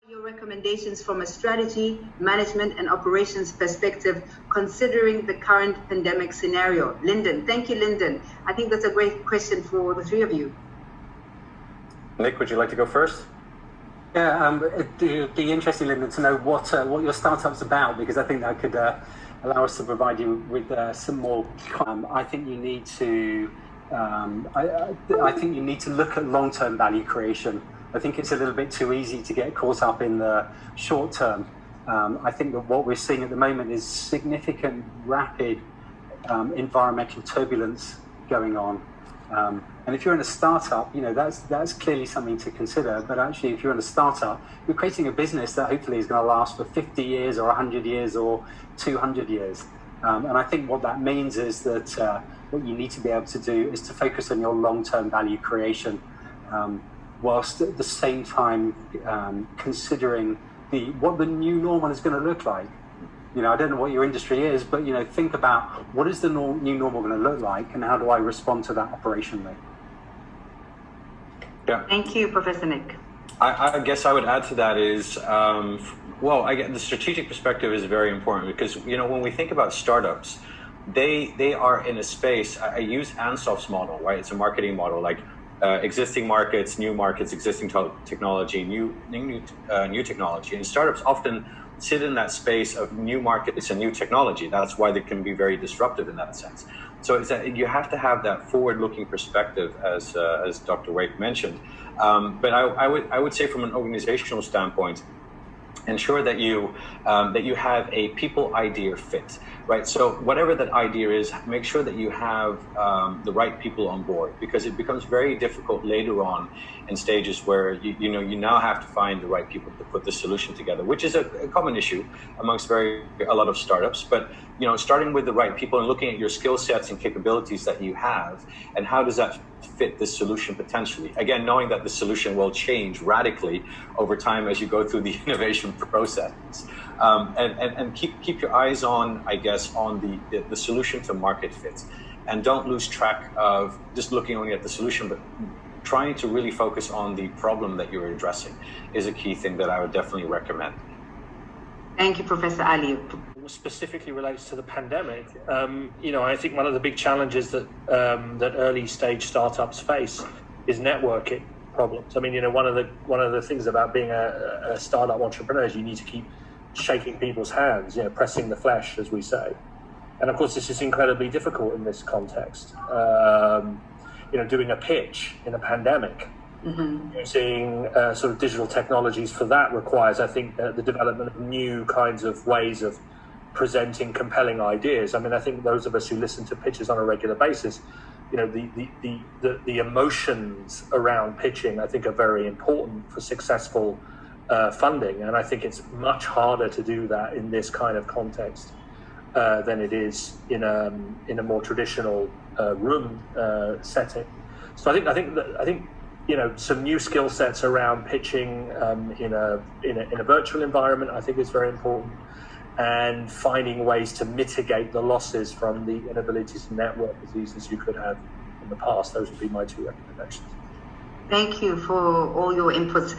Your recommendations from a strategy, management, and operations perspective, considering the current pandemic scenario? Lyndon, thank you, Lyndon. I think that's a great question for the three of you. Nick, would you like to go first? Yeah, it'd be interesting, Lyndon, to know what your startup's about, because I think that could allow us to provide you with some more. I think you need to. I think you need to look at long-term value creation. I think it's a little bit too easy to get caught up in the short term. I think that what we're seeing at the moment is significant, rapid environmental turbulence going on. And if you're in a startup, you know, that's clearly something to consider. But actually, if you're in a startup, you're creating a business that hopefully is going to last for 50 years or 100 years or 200 years. And I think what that means is that what you need to be able to do is to focus on your long-term value creation, whilst at the same time considering what the new normal is going to look like. You know, I don't know what your industry is, but, you know, think about what is the new normal going to look like, and how do I respond to that operationally? Yeah. Thank you, Professor Nick. I guess I would add to that is, well, I get the strategic perspective is very important, because, you know, when we think about startups, they are in a space. I use Ansoff's model, right? It's a marketing model, like existing markets, existing technology, new technology, and startups often sit in that space of new markets and new technology. That's why they can be very disruptive in that sense. So it's that you have to have that forward-looking perspective, as Dr. Wake mentioned. But I would say, from an organizational standpoint, ensure that you have a people idea fit, right? So whatever that idea is, make sure that you have the right people on board, because it becomes very difficult later on in stages where you now have to find the right people to put the solution together, which is a common issue amongst a lot of startups. But, you know, starting with the right people and looking at your skill sets and capabilities that you have, and how does that fit this solution potentially? Again, knowing that the solution will change radically over time as you go through the innovation process, and keep your eyes on, I guess, on the solution to market fit, and don't lose track of just looking only at the solution, but trying to really focus on the problem that you're addressing is a key thing that I would definitely recommend. Thank you, Professor Ali. Specifically relates to the pandemic, you know, I think one of the big challenges that early stage startups face is networking problems. I mean, you know, one of the things about being a startup entrepreneur is you need to keep shaking people's hands, you know, pressing the flesh, as we say. And of course, this is incredibly difficult in this context. You know, doing a pitch in a pandemic, using sort of digital technologies for that requires, I think, the development of new kinds of ways of presenting compelling ideas. I mean, I think those of us who listen to pitches on a regular basis, you know, the emotions around pitching, I think, are very important for successful funding. And I think it's much harder to do that in this kind of context than it is in a more traditional room setting. So I think you know, some new skill sets around pitching in a virtual environment, I think, is very important, and finding ways to mitigate the losses from the inability to network diseases you could have in the past. Those would be my two recommendations. Thank you for all your inputs.